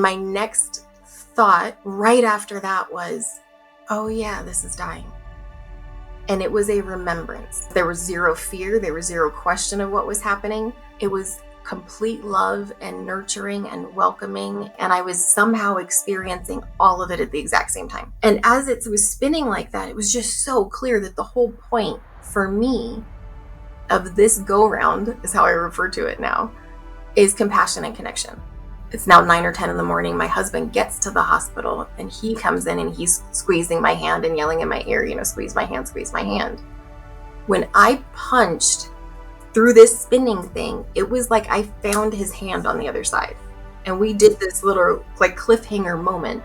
And my next thought right after that was, oh yeah, this is dying. And it was a remembrance. There was zero fear. There was zero question of what was happening. It was complete love and nurturing and welcoming. And I was somehow experiencing all of it at the exact same time. And as it was spinning like that, it was just so clear that the whole point for me of this go round, is how I refer to it now, is compassion and connection. It's now 9 or 10 in the morning. My husband gets to the hospital and he comes in and he's squeezing my hand and yelling in my ear, squeeze my hand, squeeze my hand. When I punched through this spinning thing, it was like I found his hand on the other side. And we did this little like cliffhanger moment.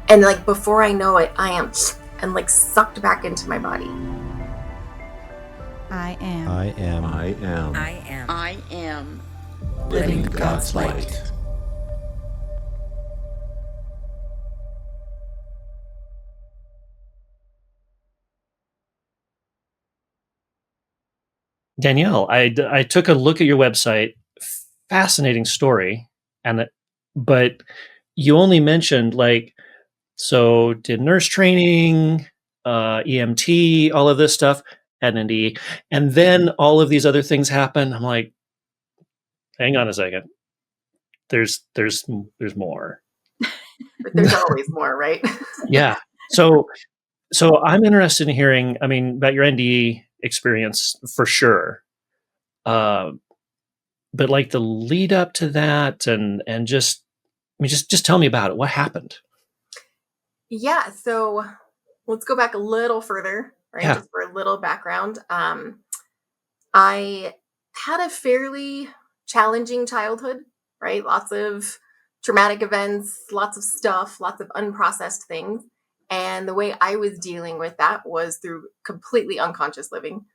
And like before I know it, I am and like sucked back into my body. I am. I am. I am. I am. I am Living God's light. Danielle, I took a look at your website. Fascinating story, but you only mentioned did nurse training, EMT, all of this stuff, had an NDE, and then all of these other things happen. I'm like, hang on a second. There's more. But there's always more, right? Yeah. So I'm interested in hearing, about your NDE experience for sure. But like the lead up to that and just tell me about it. What happened? Yeah. So let's go back a little further, right? Yeah. Just for a little background. I had a fairly challenging childhood, right? Lots of traumatic events, lots of stuff, lots of unprocessed things. And the way I was dealing with that was through completely unconscious living,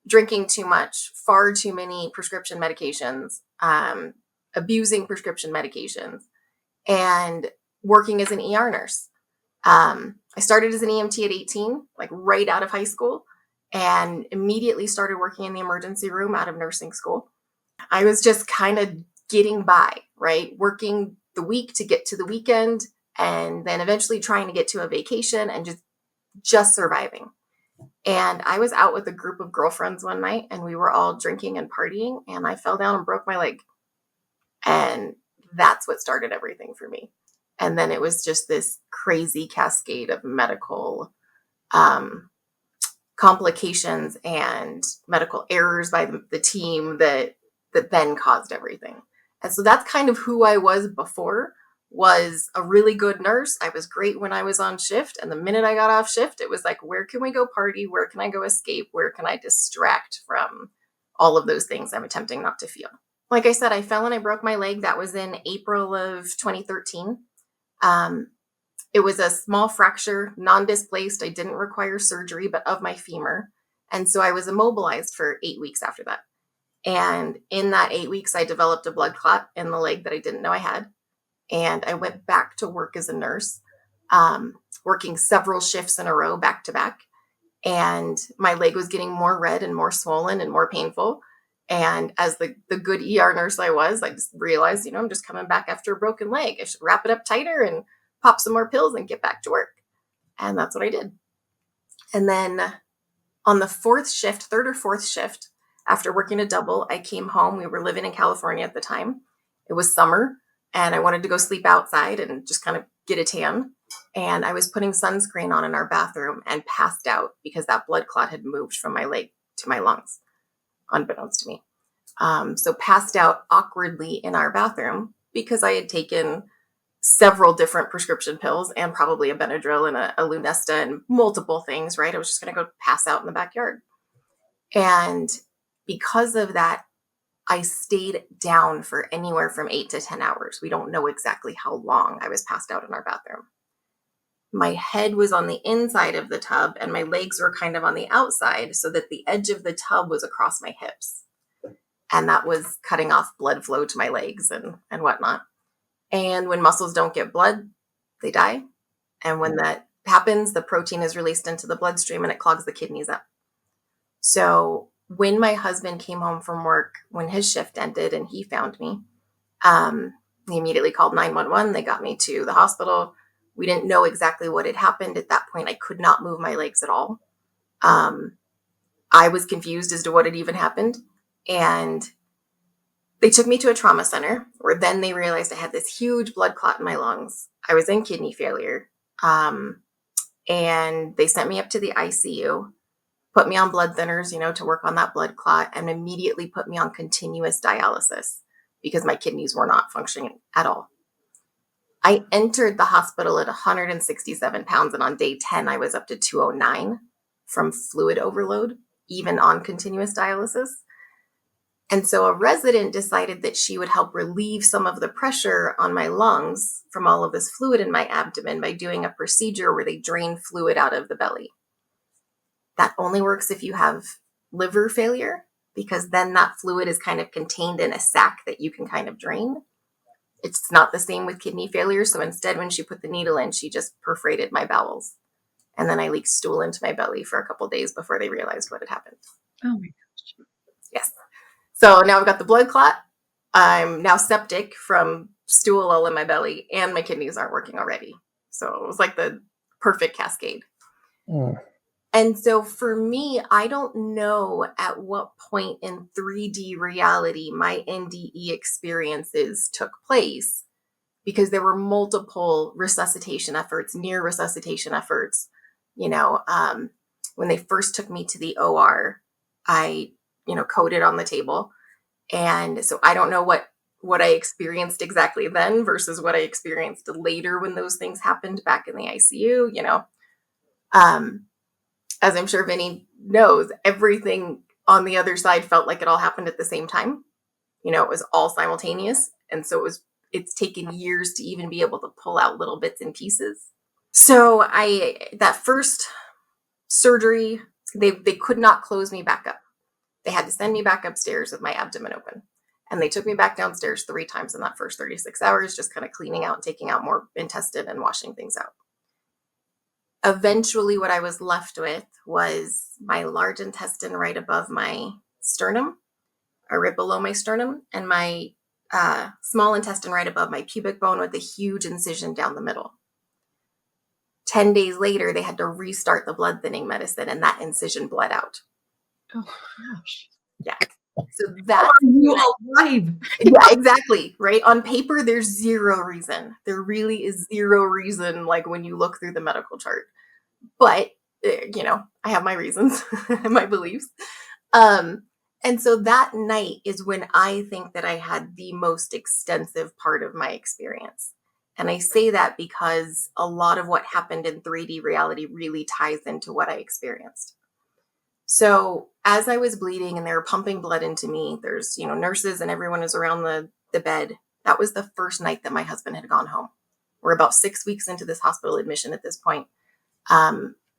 drinking too much, far too many prescription medications, abusing prescription medications, and working as an ER nurse. I started as an EMT at 18, like right out of high school, and immediately started working in the emergency room out of nursing school. I was just kind of getting by, right? Working the week to get to the weekend, and then eventually trying to get to a vacation and just surviving. And I was out with a group of girlfriends one night and we were all drinking and partying, and I fell down and broke my leg. And that's what started everything for me. And then it was just this crazy cascade of medical complications and medical errors by the team that then caused everything. And so that's kind of who I was before. Was a really good nurse. I was great when I was on shift. And the minute I got off shift, it was like, where can we go party? Where can I go escape? Where can I distract from all of those things I'm attempting not to feel? Like I said, I fell and I broke my leg. That was in April of 2013. It was a small fracture, non-displaced. I didn't require surgery, but of my femur. And so I was immobilized for 8 weeks after that. And in that 8 weeks, I developed a blood clot in the leg that I didn't know I had. And I went back to work as a nurse, working several shifts in a row back to back. And my leg was getting more red and more swollen and more painful. And as the good ER nurse I was, I just realized, I'm just coming back after a broken leg. I should wrap it up tighter and pop some more pills and get back to work. And that's what I did. And then on the third or fourth shift, after working a double, I came home. We were living in California at the time. It was summer. And I wanted to go sleep outside and just kind of get a tan. And I was putting sunscreen on in our bathroom and passed out because that blood clot had moved from my leg to my lungs, unbeknownst to me. So passed out awkwardly in our bathroom because I had taken several different prescription pills and probably a Benadryl and a Lunesta and multiple things, right? I was just going to go pass out in the backyard. And because of that, I stayed down for anywhere from 8 to 10 hours. We don't know exactly how long I was passed out in our bathroom. My head was on the inside of the tub and my legs were kind of on the outside so that the edge of the tub was across my hips. And that was cutting off blood flow to my legs and whatnot. And when muscles don't get blood, they die. And when that happens, the protein is released into the bloodstream and it clogs the kidneys up. So when my husband came home from work, when his shift ended and he found me, They immediately called 911. They got me to the hospital. We didn't know exactly what had happened. At that point, I could not move my legs at all. I was confused as to what had even happened. And they took me to a trauma center where then they realized I had this huge blood clot in my lungs. I was in kidney failure. And they sent me up to the ICU, put me on blood thinners, to work on that blood clot, and immediately put me on continuous dialysis because my kidneys were not functioning at all. I entered the hospital at 167 pounds, and on day 10, I was up to 209 from fluid overload, even on continuous dialysis. And so a resident decided that she would help relieve some of the pressure on my lungs from all of this fluid in my abdomen by doing a procedure where they drain fluid out of the belly. That only works if you have liver failure, because then that fluid is kind of contained in a sac that you can kind of drain. It's not the same with kidney failure. So instead, when she put the needle in, she just perforated my bowels. And then I leaked stool into my belly for a couple of days before they realized what had happened. Oh my gosh. Yes. So now I've got the blood clot. I'm now septic from stool all in my belly, and my kidneys aren't working already. So it was like the perfect cascade. And so for me, I don't know at what point in 3D reality my NDE experiences took place, because there were multiple resuscitation efforts, near resuscitation efforts. When they first took me to the OR, I, coded on the table. And so I don't know what I experienced exactly then versus what I experienced later when those things happened back in the ICU, as I'm sure Vinney knows, everything on the other side felt like it all happened at the same time. It was all simultaneous. And so it's taken years to even be able to pull out little bits and pieces. So that first surgery, they could not close me back up. They had to send me back upstairs with my abdomen open. And they took me back downstairs 3 times in that first 36 hours, just kind of cleaning out and taking out more intestine and washing things out. Eventually, what I was left with was my large intestine right above my sternum, or right below my sternum, and my small intestine right above my pubic bone with a huge incision down the middle. 10 days later, they had to restart the blood thinning medicine, and that incision bled out. Oh gosh. Yeah. So that's Are you alive? Yeah, exactly. Right. On paper, there's zero reason. There really is zero reason, like when you look through the medical chart. But, I have my reasons, my beliefs. And so that night is when I think that I had the most extensive part of my experience. And I say that because a lot of what happened in 3D reality really ties into what I experienced. So as I was bleeding and they were pumping blood into me, there's, nurses and everyone is around the bed. That was the first night that my husband had gone home. We're about 6 weeks into this hospital admission at this point.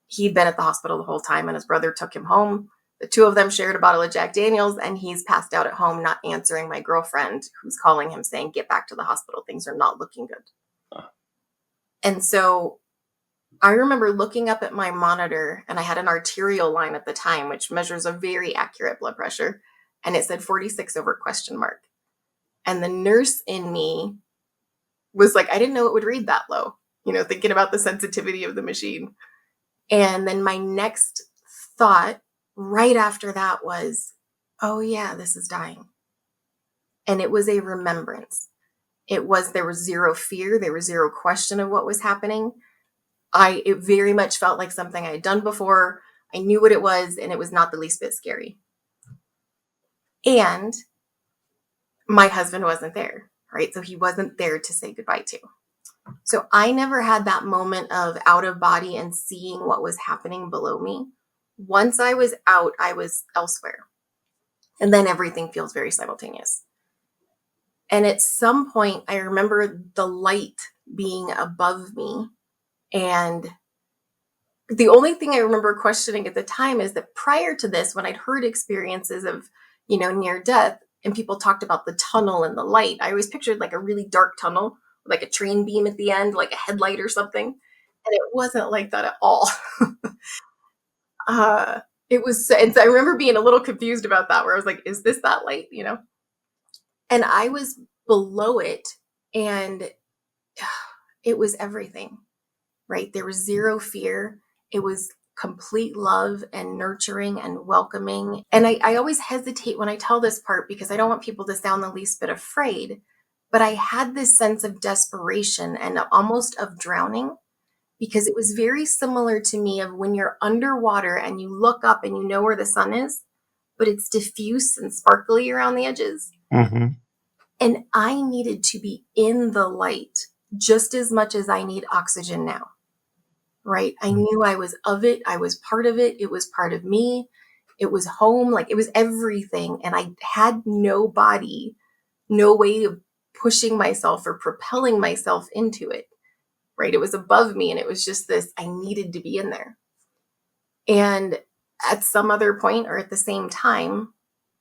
He'd been at the hospital the whole time, and his brother took him home. The two of them shared a bottle of Jack Daniels, and he's passed out at home, not answering my girlfriend, who's calling him saying, "Get back to the hospital. Things are not looking good." And so I remember looking up at my monitor, and I had an arterial line at the time, which measures a very accurate blood pressure. And it said 46 over ? And the nurse in me was like, I didn't know it would read that low, thinking about the sensitivity of the machine. And then my next thought right after that was, oh yeah, this is dying. And it was a remembrance. There was zero fear. There was zero question of what was happening. It very much felt like something I had done before. I knew what it was, and it was not the least bit scary. And my husband wasn't there, right? So he wasn't there to say goodbye to. So I never had that moment of out of body and seeing what was happening below me. Once I was out, I was elsewhere. And then everything feels very simultaneous. And at some point, I remember the light being above me. And the only thing I remember questioning at the time is that prior to this, when I'd heard experiences of, near death, and people talked about the tunnel and the light, I always pictured like a really dark tunnel, like a train beam at the end, like a headlight or something. And it wasn't like that at all. It was, and so I remember being a little confused about that, where I was like, is this that light, And I was below it And it was everything, right? There was zero fear. It was complete love and nurturing and welcoming. And I always hesitate when I tell this part because I don't want people to sound the least bit afraid. But I had this sense of desperation and almost of drowning, because it was very similar to me of when you're underwater and you look up and you know where the sun is, but it's diffuse and sparkly around the edges. Mm-hmm. And I needed to be in the light just as much as I need oxygen now, right? I knew I was of it. I was part of it. It was part of me. It was home. Like, it was everything. And I had no body, no way of pushing myself or propelling myself into it, right? It was above me. And it was just this, I needed to be in there. And at some other point or at the same time,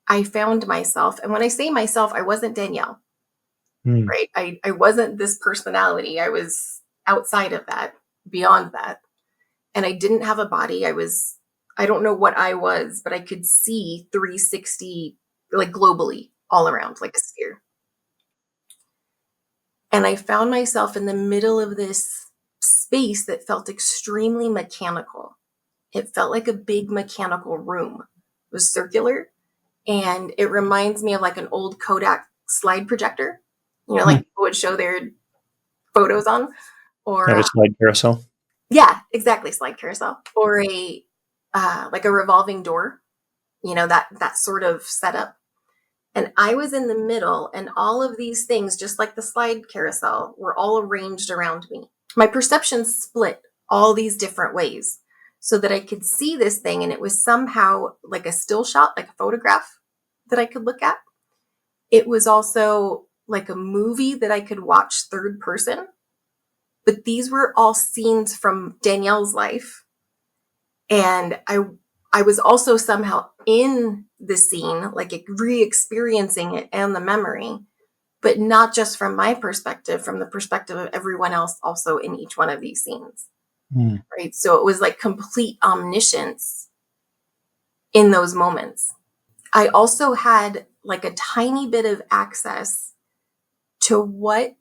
I found myself. And when I say myself, I wasn't Danielle. Right. I wasn't this personality. I was outside of that, beyond that. And I didn't have a body. I don't know what I was, but I could see 360, like globally, all around, like a sphere. And I found myself in the middle of this space that felt extremely mechanical. It felt like a big mechanical room. It was circular. And it reminds me of like an old Kodak slide projector, like people would show their photos on, or Have a slide carousel. yeah, exactly, slide carousel, or a like a revolving door, that sort of setup. And I was in the middle, and all of these things, just like the slide carousel, were all arranged around me. My perception split all these different ways so that I could see this thing, and it was somehow like a still shot, like a photograph that I could look at. It was also like a movie that I could watch third person. But these were all scenes from Danielle's life. And I was also somehow in the scene, like re-experiencing it and the memory, but not just from my perspective, from the perspective of everyone else also in each one of these scenes. Right. So it was like complete omniscience in those moments. I also had like a tiny bit of access to what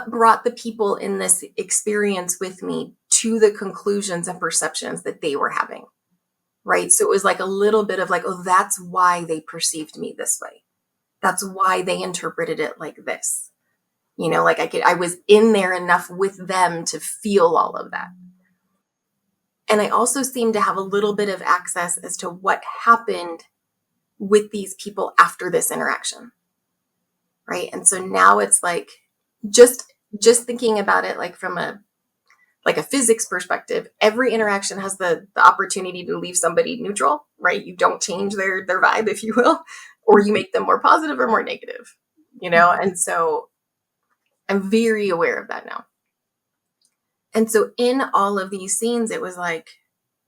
brought the people in this experience with me to the conclusions and perceptions that they were having, right? So it was like a little bit of like, oh, that's why they perceived me this way. That's why they interpreted it like this. Like I was in there enough with them to feel all of that. And I also seemed to have a little bit of access as to what happened with these people after this interaction, right? And so now it's like, just thinking about it like from a physics perspective, every interaction has the opportunity to leave somebody neutral, right? You don't change their vibe, if you will, or you make them more positive or more negative, and so I'm very aware of that now. And so in all of these scenes, it was like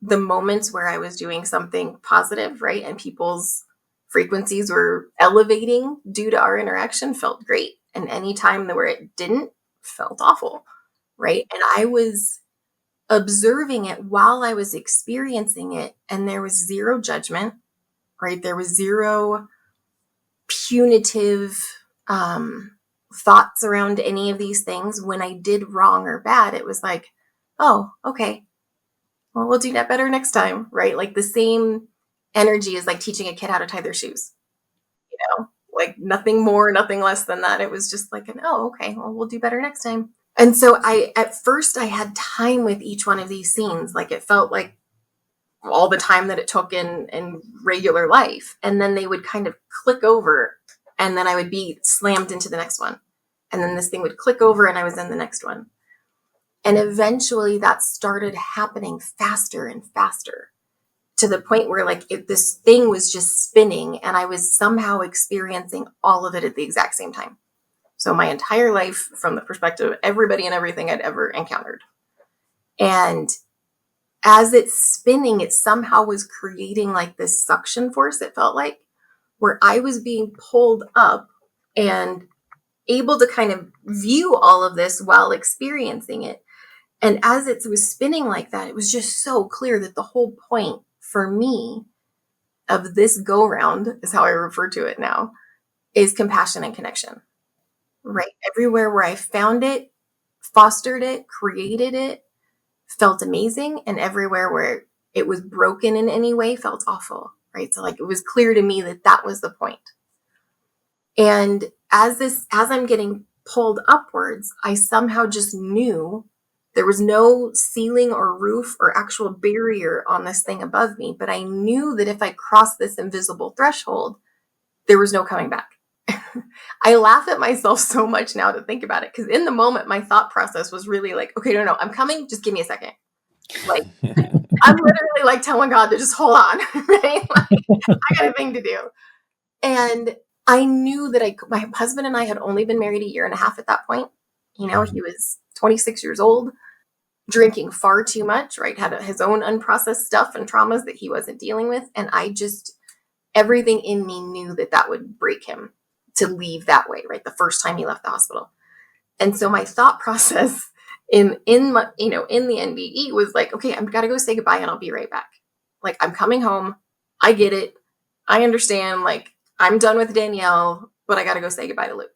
the moments where I was doing something positive, right? And people's frequencies were elevating due to our interaction felt great. And any time where it didn't, felt awful, right? And I was observing it while I was experiencing it, and there was zero judgment, right? There was zero punitive thoughts around any of these things. When I did wrong or bad, it was like, oh, okay, well, we'll do that better next time, right? Like the same energy is like teaching a kid how to tie their shoes, like nothing more, nothing less than that. It was just like oh, okay, well, we'll do better next time. And so at first I had time with each one of these scenes. Like it felt like all the time that it took in regular life. And then they would kind of click over, and then I would be slammed into the next one. And then this thing would click over and I was in the next one. And eventually that started happening faster and faster, to the point where like this thing was just spinning and I was somehow experiencing all of it at the exact same time. So my entire life from the perspective of everybody and everything I'd ever encountered. And as it's spinning, it somehow was creating like this suction force, it felt like, where I was being pulled up and able to kind of view all of this while experiencing it. And as it was spinning like that, it was just so clear that the whole point for me of this go round, is how I refer to it now, is compassion and connection. right? Everywhere where I found it, fostered it, created it, felt amazing. And everywhere where it was broken in any way felt awful, right? So like it was clear to me that that was the point. And as I'm getting pulled upwards, I somehow just knew there was no ceiling or roof or actual barrier on this thing above me. But I knew that if I crossed this invisible threshold, there was no coming back. I laugh at myself so much now to think about it, because in the moment, my thought process was really like, okay, no, I'm coming. Just give me a second. Like, I'm literally like telling God to just hold on, right? Like, I got a thing to do. And I knew that my husband and I had only been married a year and a half at that point. You know, he was 26 years old, drinking far too much, right? Had his own unprocessed stuff and traumas that he wasn't dealing with. And everything in me knew that that would break him to leave that way, right? The first time he left the hospital. And so my thought process in my, in the NBE was like, okay, I've got to go say goodbye and I'll be right back. Like, I'm coming home. I get it. I understand. Like, I'm done with Danielle, but I got to go say goodbye to Luke.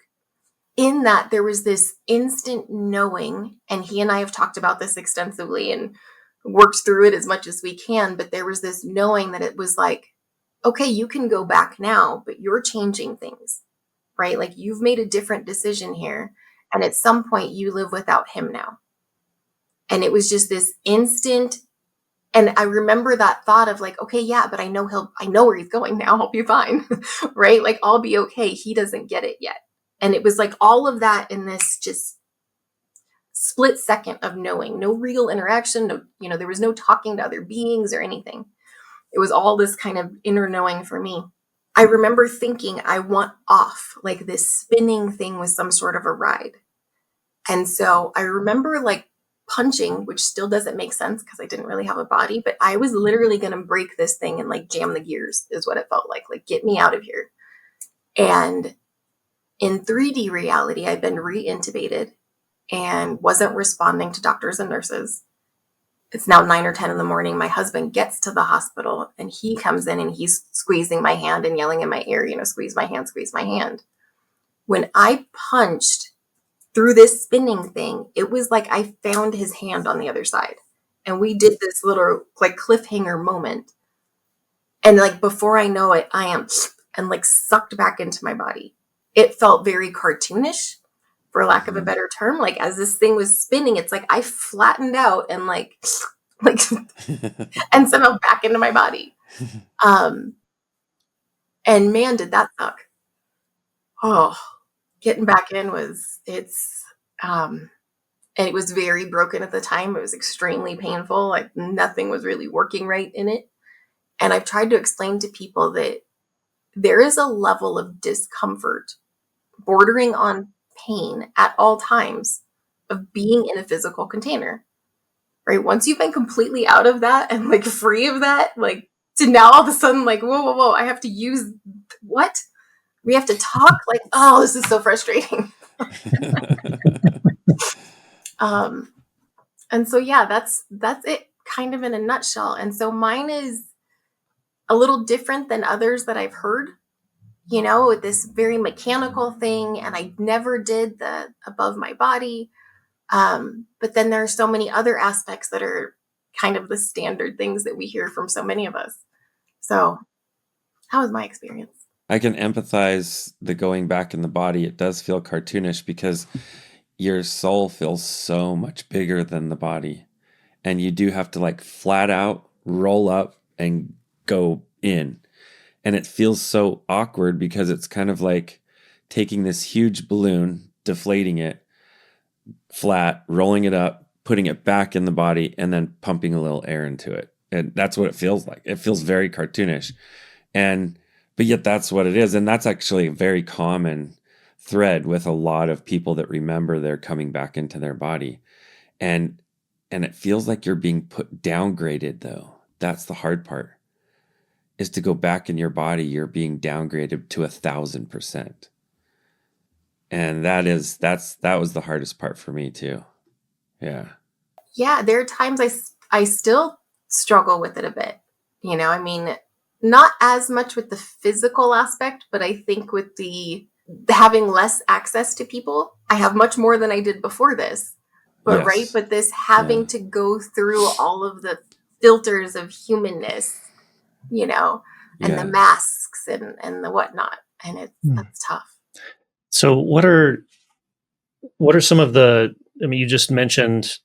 In that, there was this instant knowing, and he and I have talked about this extensively and worked through it as much as we can, but there was this knowing that it was like, okay, you can go back now, but you're changing things, right? Like, you've made a different decision here. And at some point you live without him now. And it was just this instant. And I remember that thought of like, okay, yeah, but I know where he's going now. I'll be fine. Right? Like, I'll be okay. He doesn't get it yet. And it was like all of that in this just split second of knowing. No real interaction. No, there was no talking to other beings or anything. It was all this kind of inner knowing for me. I remember thinking I want off, like this spinning thing was some sort of a ride. And so I remember like punching, which still doesn't make sense because I didn't really have a body, but I was literally going to break this thing and like jam the gears is what it felt like get me out of here. And in 3D reality, I've been re-intubated and wasn't responding to doctors and nurses. It's now 9 or 10 in the morning. My husband gets to the hospital and he comes in and he's squeezing my hand and yelling in my ear, squeeze my hand, squeeze my hand. When I punched through this spinning thing, it was like I found his hand on the other side. And we did this little like cliffhanger moment. And like before I know it, I am and like sucked back into my body. It felt very cartoonish, for lack of a better term. Like as this thing was spinning, it's like I flattened out and like and somehow back into my body. And man, did that suck. Oh, getting back in and it was very broken at the time. It was extremely painful. Like nothing was really working right in it. And I've tried to explain to people that there is a level of discomfort bordering on pain at all times of being in a physical container, right? Once you've been completely out of that and like free of that, like to now all of a sudden like, whoa, I have to use what? We have to talk? Like, oh, this is so frustrating. And so, yeah, that's it kind of in a nutshell. And so mine is a little different than others that I've heard, with this very mechanical thing. And I never did the above my body. But then there are so many other aspects that are kind of the standard things that we hear from so many of us. So how was my experience? I can empathize the going back in the body. It does feel cartoonish because your soul feels so much bigger than the body. And you do have to like flat out roll up and go in. And it feels so awkward because it's kind of like taking this huge balloon, deflating it flat, rolling it up, putting it back in the body, and then pumping a little air into it. And that's what it feels like. It feels very cartoonish. But yet that's what it is. And that's actually a very common thread with a lot of people that remember they're coming back into their body. And it feels like you're being downgraded though. That's the hard part. Is to go back in your body, you're being downgraded to 1,000%. And that was the hardest part for me too. Yeah. Yeah, there are times I still struggle with it a bit. I mean, not as much with the physical aspect, but I think with the having less access to people. I have much more than I did before this. But right, Yes. but this having Yeah. to go through all of the filters of humanness, you know, and the Yeah. masks and the whatnot. And that's tough. So what are some of the, I mean, you just mentioned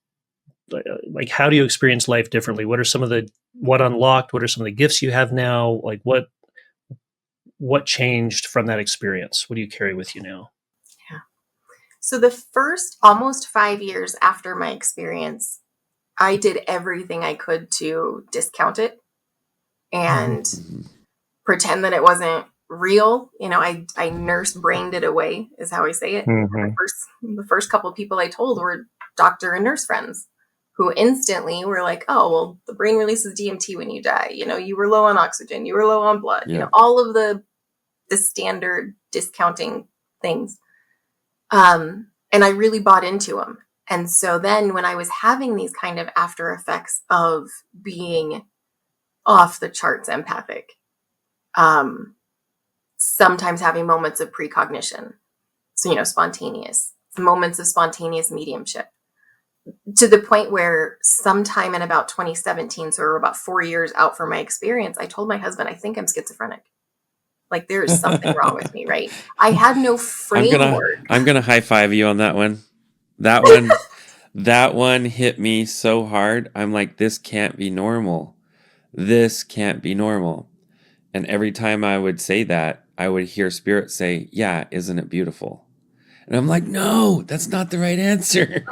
like how do you experience life differently? What are some of the, what unlocked? What are some of the gifts you have now? Like what changed from that experience? What do you carry with you now? Yeah. So the first almost 5 years after my experience, I did everything I could to discount it and pretend that it wasn't real. You know, I nurse brained it away, is how I say it. The first couple of people I told were doctor and nurse friends who instantly were like, oh, well, the brain releases DMT when you die. You know, you were low on oxygen, you were low on blood, you know, all of the standard discounting things. And I really bought into them. And so then when I was having these kind of after effects of being off the charts empathic, sometimes having moments of precognition. So, you know, moments of spontaneous mediumship, to the point where sometime in about 2017, so we're about 4 years out from my experience, I told my husband, I think I'm schizophrenic. Like there is something wrong with me, right? I had no framework. I'm gonna high five you on that one. That one hit me so hard. I'm like, this can't be normal. This can't be normal. And every time I would say that, I would hear spirit say, yeah, isn't it beautiful? And I'm like, no, that's not the right answer.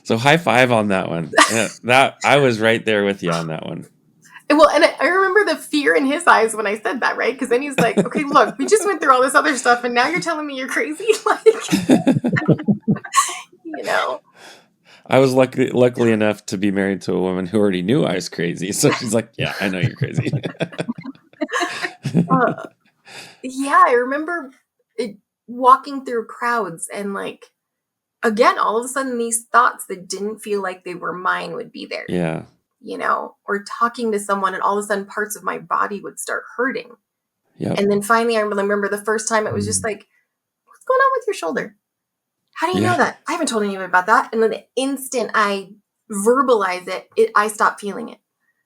So high five on that one. That I was right there with you on that one. Well, and I remember the fear in his eyes when I said that, right? Because then he's like, okay, look, we just went through all this other stuff and now you're telling me you're crazy? Like, you know. I was luckily enough to be married to a woman who already knew I was crazy. So she's like, yeah, I know you're crazy. Yeah, I remember walking through crowds and like, again, all of a sudden these thoughts that didn't feel like they were mine would be there. Yeah. You know, or talking to someone and all of a sudden parts of my body would start hurting. Yep. And then finally I remember the first time it was just like, what's going on with your shoulder? How do you know that? I haven't told anyone about that. And then the instant I verbalize it, I stop feeling it.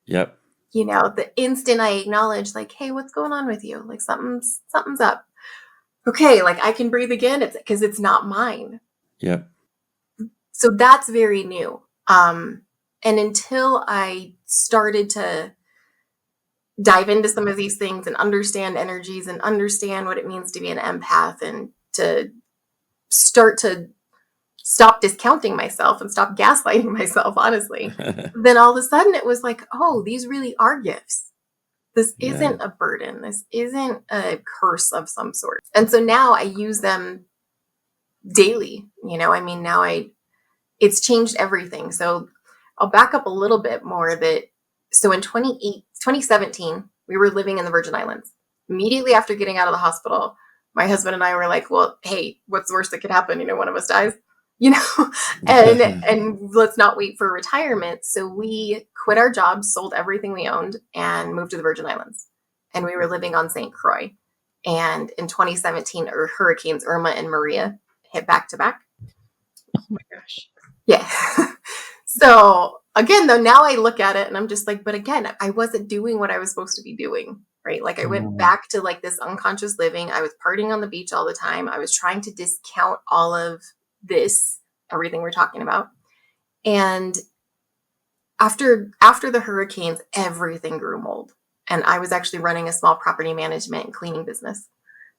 Yep. You know, the instant I acknowledge like, hey, what's going on with you? Like something's up. Okay, like I can breathe again. It's because it's not mine. Yep. So that's very new. And until I started to dive into some of these things and understand energies and understand what it means to be an empath and to start to stop discounting myself and stop gaslighting myself, honestly, then all of a sudden it was like, oh, these really are gifts. This isn't a burden. This isn't a curse of some sort. And so now I use them daily. You know, I mean, now it's changed everything. So I'll back up a little bit more so in 2017, we were living in the Virgin Islands. Immediately after getting out of the hospital, my husband and I were like, well, hey, what's the worst that could happen? You know, one of us dies, you know, and let's not wait for retirement. So we quit our jobs, sold everything we owned, and moved to the Virgin Islands. And we were living on St. Croix. And in 2017, Hurricanes Irma and Maria hit back to back. Oh my gosh. Yeah. So again, though, now I look at it and I'm just like, but again, I wasn't doing what I was supposed to be doing, right? Like I went back to like this unconscious living. I was partying on the beach all the time. I was trying to discount all of this, everything we're talking about. And after the hurricanes, everything grew mold. And I was actually running a small property management and cleaning business.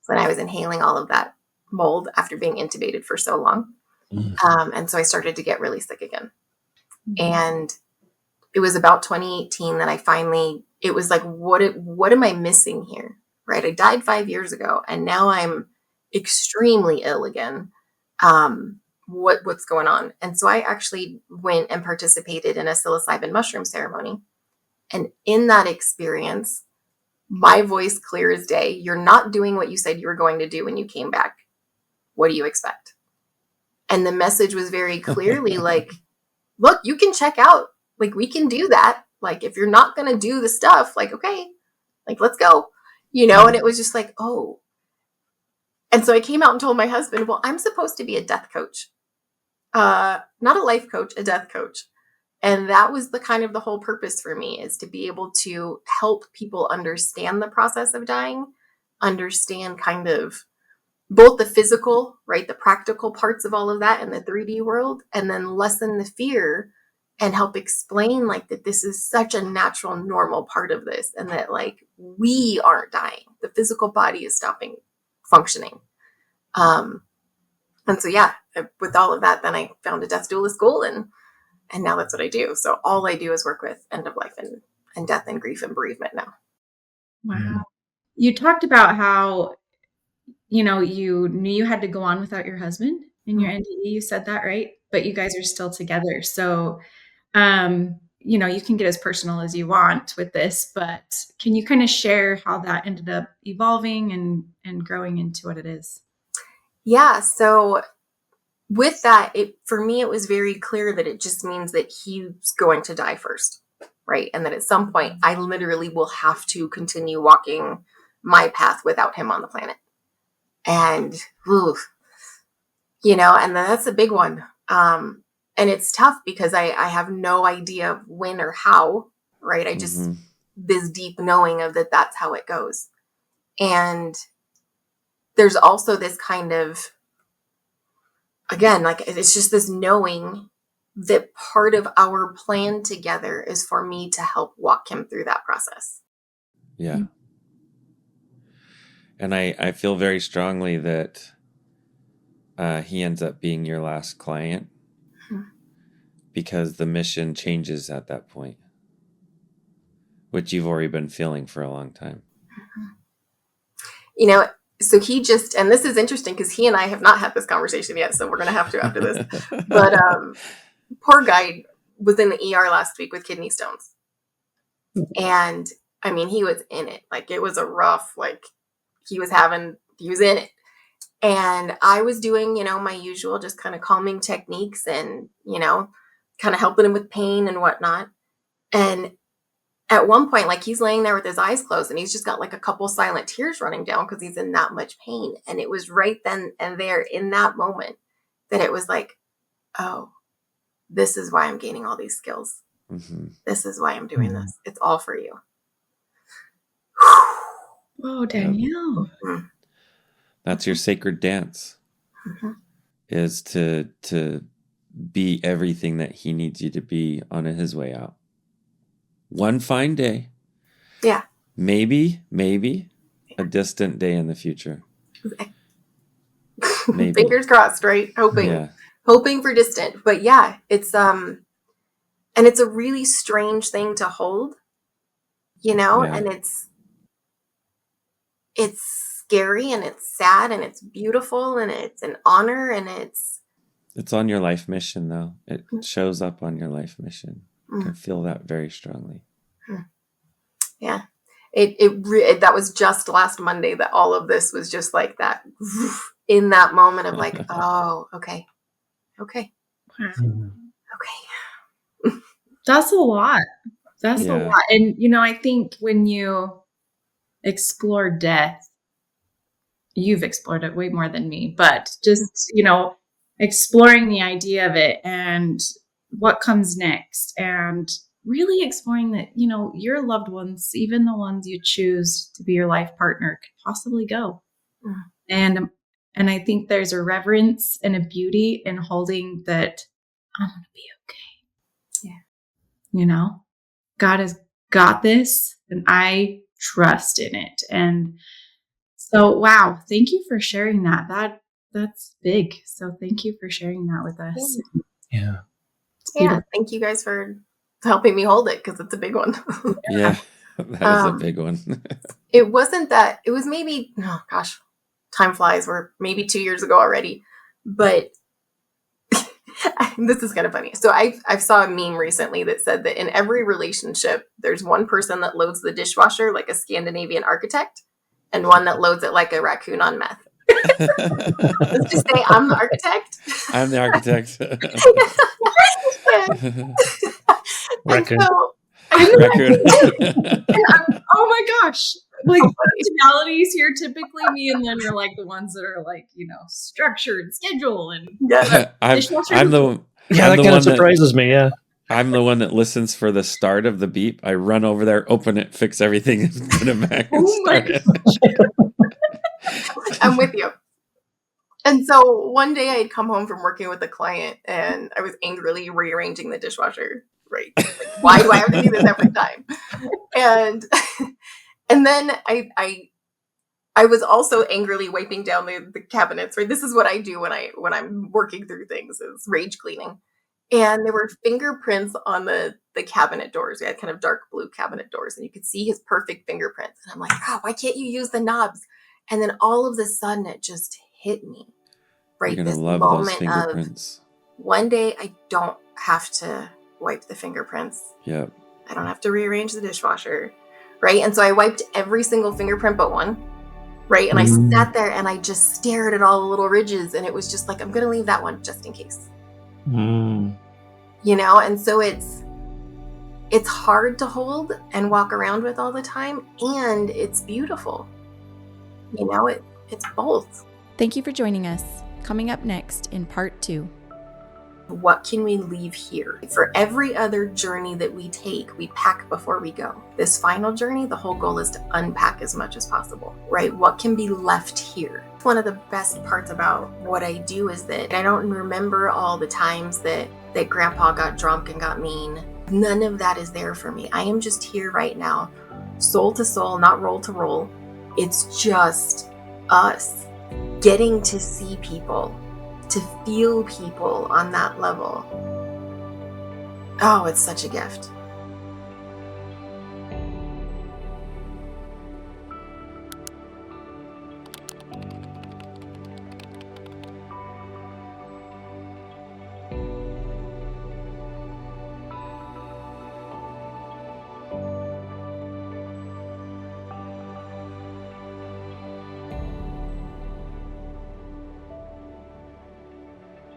So I was inhaling all of that mold after being intubated for so long. And so I started to get really sick again. And it was about 2018 that I finally, it was like, what am I missing here? Right. I died 5 years ago and now I'm extremely ill again. What's going on? And so I actually went and participated in a psilocybin mushroom ceremony. And in that experience, my voice clear as day, you're not doing what you said you were going to do when you came back. What do you expect? And the message was very clearly like, look, you can check out. Like, we can do that. Like, if you're not going to do the stuff, like, okay, like, let's go, you know? And it was just like, oh, And so I came out and told my husband, well, I'm supposed to be a death coach. Not a life coach, a death coach. And that was the whole purpose for me, is to be able to help people understand the process of dying, understand kind of both the physical, right, the practical parts of all of that in the 3D world, and then lessen the fear and help explain like that this is such a natural, normal part of this, and that like we aren't dying. The physical body is stopping functioning. And so, yeah, with all of that, then I found a death doula school, and now that's what I do. So all I do is work with end of life and death and grief and bereavement now. Wow. You talked about how, you knew you had to go on without your husband in your NDE. You said that, right? But you guys are still together. So, you can get as personal as you want with this, but can you kind of share how that ended up evolving and growing into what it is? Yeah. So with that, for me, it was very clear that it just means that he's going to die first, right? And that at some point I literally will have to continue walking my path without him on the planet. And, and that's a big one. And it's tough because I have no idea when or how, right? I just, this deep knowing of that's how it goes. And there's also this kind of, again, like it's just this knowing that part of our plan together is for me to help walk him through that process. Yeah. And I feel very strongly that he ends up being your last client because the mission changes at that point, which you've already been feeling for a long time. So he just, and this is interesting because he and I have not had this conversation yet, so we're going to have to after this. But poor guy was in the ER last week with kidney stones. And I mean, he was in it. Like it was a rough, like he was in it. And I was doing, my usual just kind of calming techniques and, kind of helping him with pain and whatnot. And at one point, like he's laying there with his eyes closed and he's just got like a couple silent tears running down because he's in that much pain. And it was right then and there in that moment that it was like, oh, this is why I'm gaining all these skills. Mm-hmm. This is why I'm doing this. It's all for you. Whoa, Danielle. Mm-hmm. That's your sacred dance, is to be everything that he needs you to be on his way out. One fine day. Yeah. Maybe a distant day in the future. Maybe. Fingers crossed, right? Hoping for distant. But yeah, it's and it's a really strange thing to hold, and it's scary and it's sad and it's beautiful and it's an honor and it's on your life mission though. It shows up on your life mission. I can feel that very strongly. Yeah. It that was just last Monday that all of this was just like that in that moment of like, oh, okay. Okay. That's a lot. A lot. And, I think when you explore death, you've explored it way more than me, but just, exploring the idea of it and what comes next and really exploring that, your loved ones, even the ones you choose to be your life partner, could possibly go. And I think there's a reverence and a beauty in holding that I'm going to be okay. Yeah. God has got this and I trust in it. And so, wow, thank you for sharing that. That's big. So thank you for sharing that with us. Yeah. Yeah. Thank you guys for helping me hold it because it's a big one. Yeah, that is a big one. It wasn't that, it was maybe, oh gosh, time flies. We're maybe 2 years ago already, but this is kind of funny. So I saw a meme recently that said that in every relationship, there's one person that loads the dishwasher like a Scandinavian architect and one that loads it like a raccoon on meth. Let's just say I'm the architect. I'm the architect. Raccoon. Oh my gosh. like personalities here, typically me and Lynn are like the ones that are like, structured, schedule, and I'm the Yeah, I'm that the kind one of surprises me. Yeah. I'm the one that listens for the start of the beep. I run over there, open it, fix everything, and put it back and Oh my start it. I'm with you. And so one day I had come home from working with a client and I was angrily rearranging the dishwasher. Right. Like, why do I have to do this every time? And then I was also angrily wiping down the cabinets. Right. This is what I do when I'm working through things, is rage cleaning. And there were fingerprints on the cabinet doors. We had kind of dark blue cabinet doors, and you could see his perfect fingerprints. And I'm like, oh, why can't you use the knobs? And then all of a sudden it just hit me. Right. You're gonna This love those moment fingerprints. of one day I don't have to wipe the fingerprints. Yep. I don't have to rearrange the dishwasher. Right. And so I wiped every single fingerprint but one. Right. And I sat there and I just stared at all the little ridges, and it was just like, I'm going to leave that one just in case. And so it's hard to hold and walk around with all the time, and it's beautiful. It's both. Thank you for joining us. Coming up next in part 2. What can we leave here? For every other journey that we take, we pack before we go. This final journey, the whole goal is to unpack as much as possible, right? What can be left here? One of the best parts about what I do is that I don't remember all the times that Grandpa got drunk and got mean. None of that is there for me. I am just here right now, soul to soul, not roll to roll. It's just us getting to see people, to feel people on that level. Oh, it's such a gift.